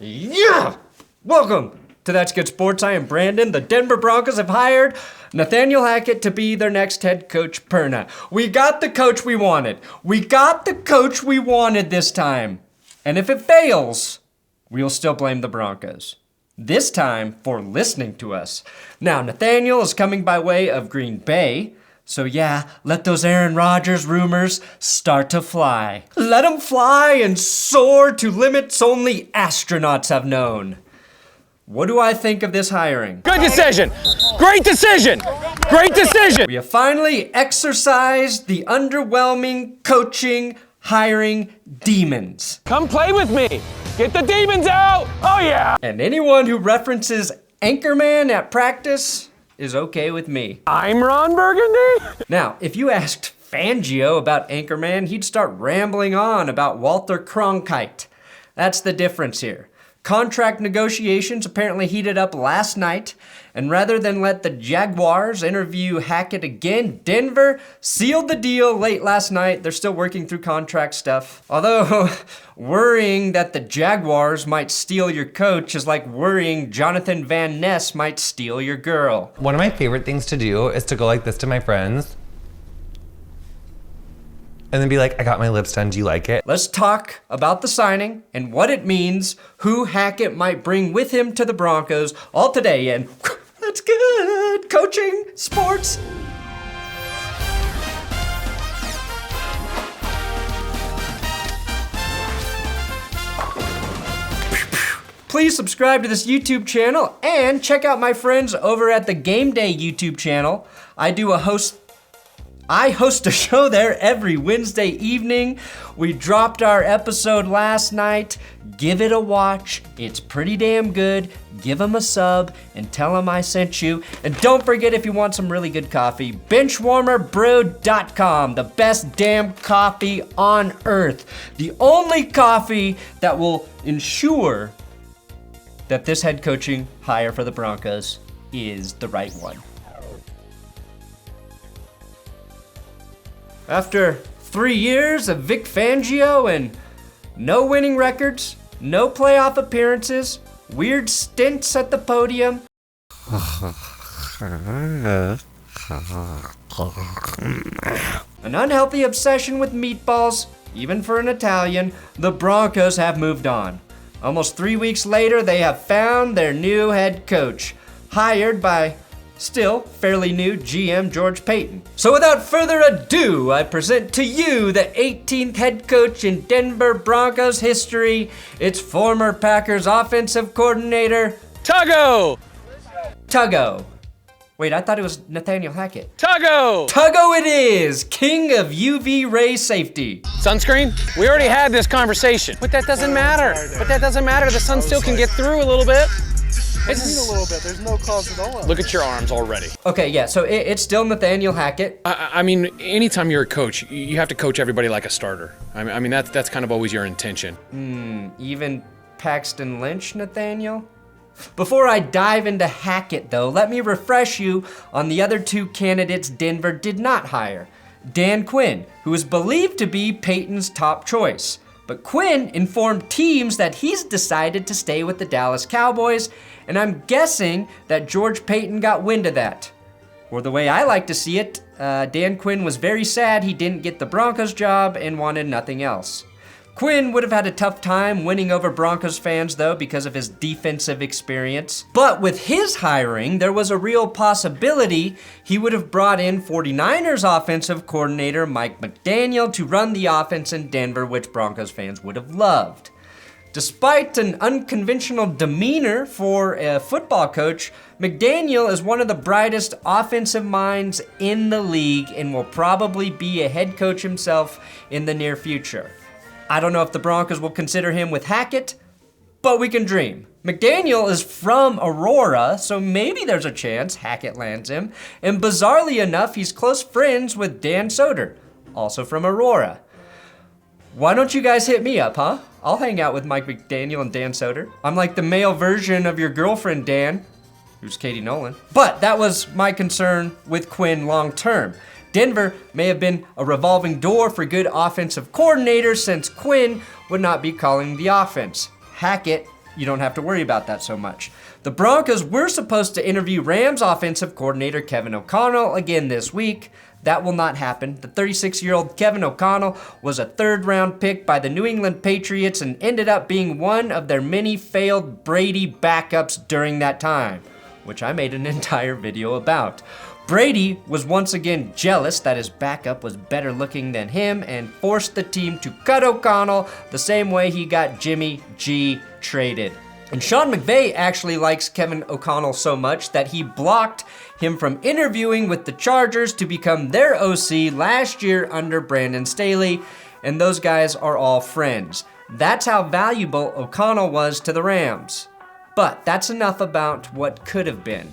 Yeah! Welcome to That's Good Sports. I am Brandon. The Denver Broncos have hired Nathaniel Hackett to be their next head coach, Perna. We got the coach we wanted. We got the coach we wanted this time. And if it fails, we'll still blame the Broncos. This time for listening to us. Now, Nathaniel is coming by way of Green Bay. So yeah, let those Aaron Rodgers rumors start to fly. Let them fly and soar to limits only astronauts have known. What do I think of this hiring? Good decision. Great decision. Great decision. We have finally exorcised the underwhelming coaching, hiring demons. Come play with me. Get the demons out. Oh yeah. And anyone who references Anchorman at practice is okay with me. I'm Ron Burgundy. Now, if you asked Fangio about Anchorman, he'd start rambling on about Walter Cronkite. That's the difference here. Contract negotiations apparently heated up last night, and rather than let the Jaguars interview Hackett again, Denver sealed the deal late last night. They're still working through contract stuff. Although, worrying that the Jaguars might steal your coach is like worrying Jonathan Van Ness might steal your girl. One of my favorite things to do is to go like this to my friends and then be like, I got my lips done, do you like it? Let's talk about the signing and what it means, who Hackett might bring with him to the Broncos, all today in That's Good Coaching Sports. Please subscribe to this YouTube channel and check out my friends over at the Game Day YouTube channel. I host a show there every Wednesday evening. We dropped our episode last night. Give it a watch. It's pretty damn good. Give them a sub and tell them I sent you. And don't forget, if you want some really good coffee, BenchwarmerBrew.com, the best damn coffee on earth. The only coffee that will ensure that this head coaching hire for the Broncos is the right one. After 3 years of Vic Fangio and no winning records, no playoff appearances, weird stints at the podium, an unhealthy obsession with meatballs, even for an Italian, the Broncos have moved on. Almost 3 weeks later, they have found their new head coach, hired by still fairly new GM George Paton. So without further ado, I present to you the 18th head coach in Denver Broncos history. It's former Packers offensive coordinator, Tuggo. Wait, I thought it was Nathaniel Hackett. Tuggo it is, king of UV ray safety. Sunscreen? We already had this conversation. But that doesn't matter. The sun still can get through a little bit. It's a little bit. There's no cause at all. Look at your arms already. Okay, yeah, so it's still Nathaniel Hackett. I mean, anytime you're a coach, you have to coach everybody like a starter. I mean that's kind of always your intention. Even Paxton Lynch, Nathaniel? Before I dive into Hackett, though, let me refresh you on the other two candidates Denver did not hire. Dan Quinn, who is believed to be Peyton's top choice. But Quinn informed teams that he's decided to stay with the Dallas Cowboys, and I'm guessing that George Paton got wind of that. Or the way I like to see it, Dan Quinn was very sad he didn't get the Broncos job and wanted nothing else. Quinn would have had a tough time winning over Broncos fans, though, because of his defensive experience. But with his hiring, there was a real possibility he would have brought in 49ers offensive coordinator Mike McDaniel to run the offense in Denver, which Broncos fans would have loved. Despite an unconventional demeanor for a football coach, McDaniel is one of the brightest offensive minds in the league and will probably be a head coach himself in the near future. I don't know if the Broncos will consider him with Hackett, but we can dream. McDaniel is from Aurora, so maybe there's a chance Hackett lands him. And bizarrely enough, he's close friends with Dan Soder, also from Aurora. Why don't you guys hit me up, huh? I'll hang out with Mike McDaniel and Dan Soder. I'm like the male version of your girlfriend, Dan, who's Katie Nolan. But that was my concern with Quinn long term. Denver may have been a revolving door for good offensive coordinators since Quinn would not be calling the offense. Hackett you don't have to worry about that so much. The Broncos were supposed to interview Rams offensive coordinator Kevin O'Connell again this week. That will not happen. The 36-year-old Kevin O'Connell was a third-round pick by the New England Patriots and ended up being one of their many failed Brady backups during that time, which I made an entire video about. Brady was once again jealous that his backup was better looking than him and forced the team to cut O'Connell the same way he got Jimmy G traded. And Sean McVay actually likes Kevin O'Connell so much that he blocked him from interviewing with the Chargers to become their OC last year under Brandon Staley, and those guys are all friends. That's how valuable O'Connell was to the Rams. But that's enough about what could have been,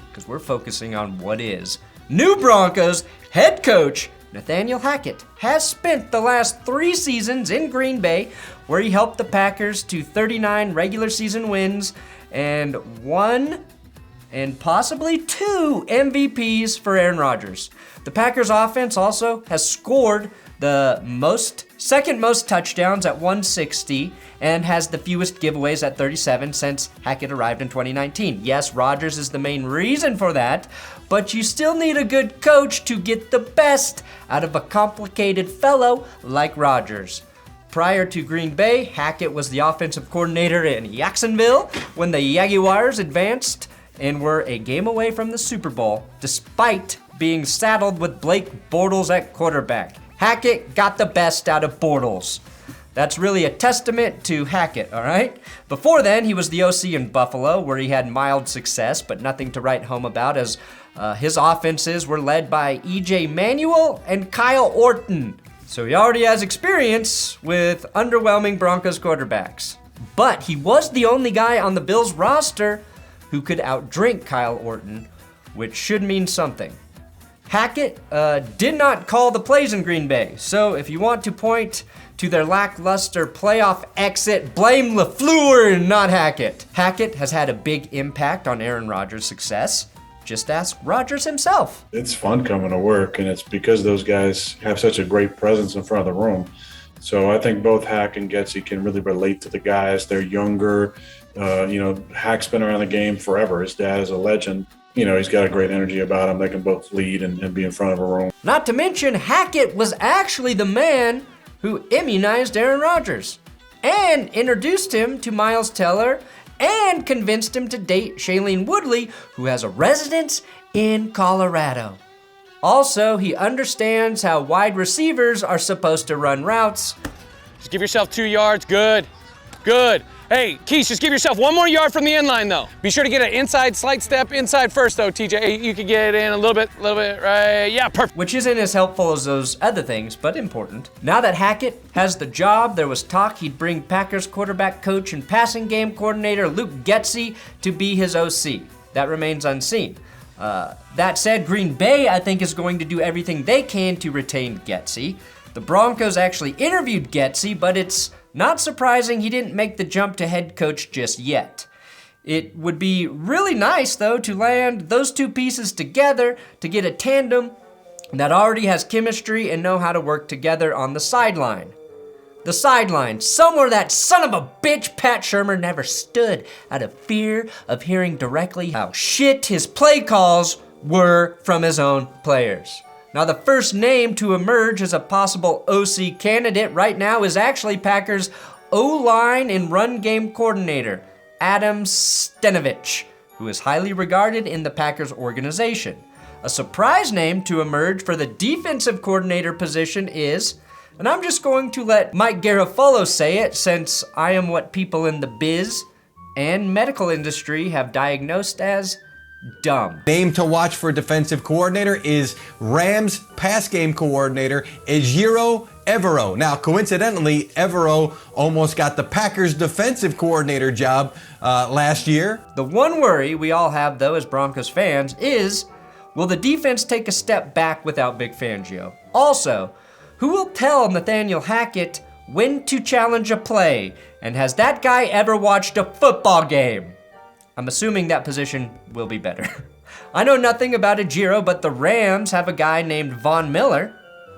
because we're focusing on what is. New Broncos head coach Nathaniel Hackett has spent the last 3 seasons in Green Bay, where he helped the Packers to 39 regular season wins and 1 and possibly 2 MVPs for Aaron Rodgers. The Packers offense also has scored the second most touchdowns at 160 and has the fewest giveaways at 37 since Hackett arrived in 2019. Yes, Rodgers is the main reason for that, but you still need a good coach to get the best out of a complicated fellow like Rodgers. Prior to Green Bay, Hackett was the offensive coordinator in Jacksonville when the Jaguars advanced and were a game away from the Super Bowl, despite being saddled with Blake Bortles at quarterback. Hackett got the best out of Bortles. That's really a testament to Hackett, all right? Before then, he was the OC in Buffalo, where he had mild success, but nothing to write home about, as his offenses were led by E.J. Manuel and Kyle Orton. So he already has experience with underwhelming Broncos quarterbacks. But he was the only guy on the Bills roster who could outdrink Kyle Orton, which should mean something. Hackett did not call the plays in Green Bay, so if you want to point to their lackluster playoff exit, blame LaFleur and not Hackett. Hackett has had a big impact on Aaron Rodgers' success. Just ask Rodgers himself. It's fun coming to work, and it's because those guys have such a great presence in front of the room. So I think both Hack and Getsy can really relate to the guys. They're younger. Hack's been around the game forever. His dad is a legend. He's got a great energy about him. They can both lead and be in front of a room. Not to mention, Hackett was actually the man who immunized Aaron Rodgers and introduced him to Miles Teller and convinced him to date Shailene Woodley, who has a residence in Colorado. Also, he understands how wide receivers are supposed to run routes. Just give yourself 2 yards. Good. Hey, Keith, just give yourself 1 more yard from the end line, though. Be sure to get an inside slight step inside first, though, TJ. Hey, you can get it in a little bit, right? Yeah, perfect. Which isn't as helpful as those other things, but important. Now that Hackett has the job, there was talk he'd bring Packers quarterback coach and passing game coordinator Luke Getsy to be his OC. That remains unseen. That said, Green Bay, I think, is going to do everything they can to retain Getsy. The Broncos actually interviewed Getsy, but it's not surprising he didn't make the jump to head coach just yet. It would be really nice, though, to land those 2 pieces together to get a tandem that already has chemistry and know how to work together on the sideline. The sideline, somewhere that son of a bitch Pat Shurmur never stood out of fear of hearing directly how shit his play calls were from his own players. Now, the first name to emerge as a possible OC candidate right now is actually Packers O-line and run game coordinator, Adam Stenavich, who is highly regarded in the Packers organization. A surprise name to emerge for the defensive coordinator position is, and I'm just going to let Mike Garafolo say it since I am what people in the biz and medical industry have diagnosed as dumb. Name to watch for defensive coordinator is Rams pass game coordinator Ejiro Evero. Now, coincidentally, Evero almost got the Packers defensive coordinator job last year. The one worry we all have, though, as Broncos fans is, will the defense take a step back without Vic Fangio? Also, who will tell Nathaniel Hackett when to challenge a play? And has that guy ever watched a football game? I'm assuming that position will be better. I know nothing about Ejiro, but the Rams have a guy named Von Miller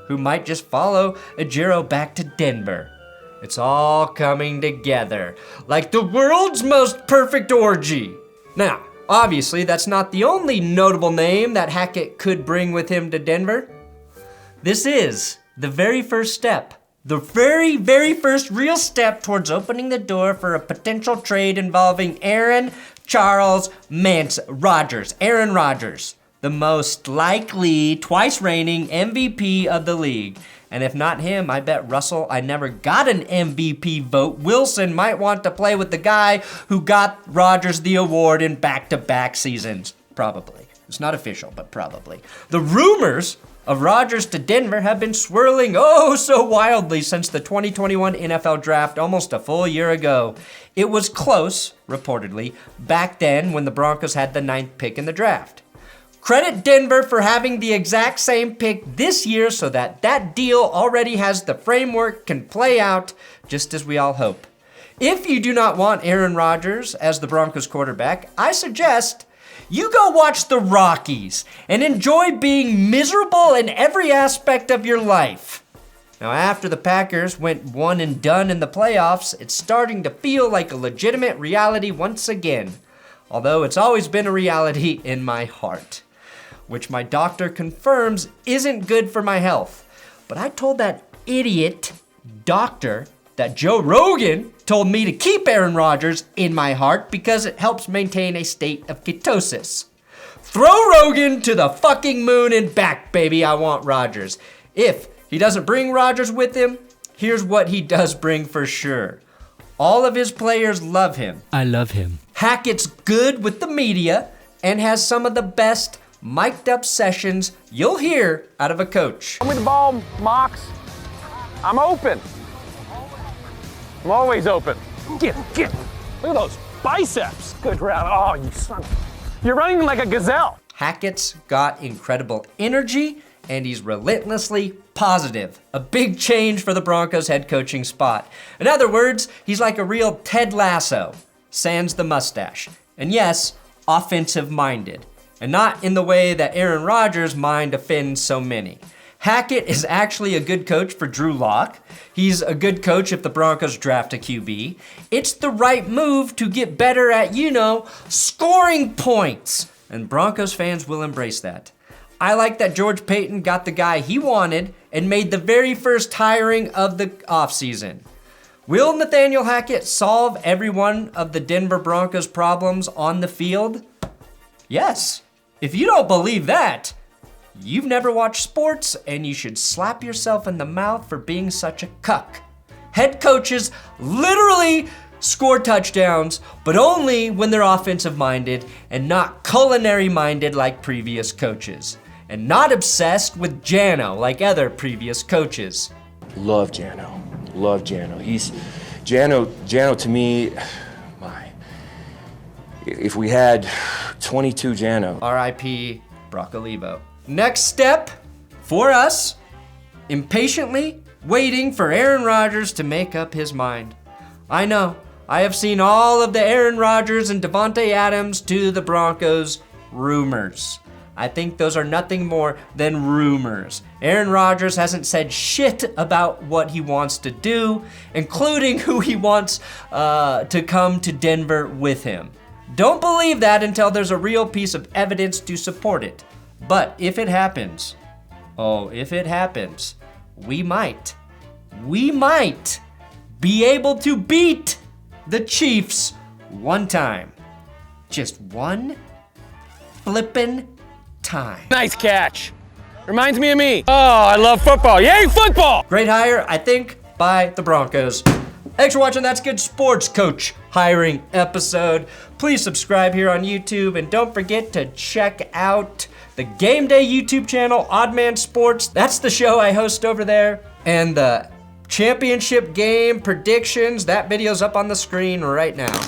who might just follow Ejiro back to Denver. It's all coming together like the world's most perfect orgy. Now, obviously, that's not the only notable name that Hackett could bring with him to Denver. This is the very first step, the very, very first real step towards opening the door for a potential trade involving Aaron Rodgers. Aaron Rodgers, the most likely twice reigning MVP of the league. And if not him, I bet Russell, I never got an MVP vote. Wilson might want to play with the guy who got Rodgers the award in back-to-back seasons. Probably. It's not official, but probably. The rumors of Rodgers to Denver have been swirling oh so wildly since the 2021 NFL draft almost a full year ago. It was close, reportedly, back then when the Broncos had the 9th pick in the draft. Credit Denver for having the exact same pick this year so that deal already has the framework can play out just as we all hope. If you do not want Aaron Rodgers as the Broncos quarterback, I suggest you go watch the Rockies and enjoy being miserable in every aspect of your life. Now, after the Packers went one and done in the playoffs, it's starting to feel like a legitimate reality once again. Although it's always been a reality in my heart, which my doctor confirms isn't good for my health. But I told that idiot doctor that Joe Rogan told me to keep Aaron Rodgers in my heart because it helps maintain a state of ketosis. Throw Rogan to the fucking moon and back, baby. I want Rodgers. If he doesn't bring Rodgers with him, here's what he does bring for sure. All of his players love him. I love him. Hackett's good with the media and has some of the best mic'd up sessions you'll hear out of a coach. Give me the ball, Mox. I'm open. I'm always open. Get. Look at those biceps. Good round. Oh, you son. You're running like a gazelle. Hackett's got incredible energy and he's relentlessly positive. A big change for the Broncos head coaching spot. In other words, he's like a real Ted Lasso, sans the mustache. And yes, offensive minded. And not in the way that Aaron Rodgers' mind offends so many. Hackett is actually a good coach for Drew Lock. He's a good coach if the Broncos draft a QB. It's the right move to get better at, scoring points. And Broncos fans will embrace that. I like that George Paton got the guy he wanted and made the very first hiring of the offseason. Will Nathaniel Hackett solve every one of the Denver Broncos' problems on the field? Yes. If you don't believe that, you've never watched sports and you should slap yourself in the mouth for being such a cuck. Head coaches literally score touchdowns, but only when they're offensive minded and not culinary minded like previous coaches. And not obsessed with Jano like other previous coaches. Love Jano. Love Jano. Jano to me, if we had 22 Jano. R.I.P. Broccolivo. Next step for us, impatiently waiting for Aaron Rodgers to make up his mind. I know, I have seen all of the Aaron Rodgers and Devontae Adams to the Broncos rumors. I think those are nothing more than rumors. Aaron Rodgers hasn't said shit about what he wants to do, including who he wants to come to Denver with him. Don't believe that until there's a real piece of evidence to support it. But if it happens, we might be able to beat the Chiefs one time. Just one flippin' time. Nice catch. Reminds me of me. Oh, I love football. Yay, football! Great hire, I think, by the Broncos. Thanks for watching That's Good Sports Coach hiring episode. Please subscribe here on YouTube and don't forget to check out the Game Day YouTube channel, Odd Man Sports. That's the show I host over there. And the championship game predictions, that video's up on the screen right now.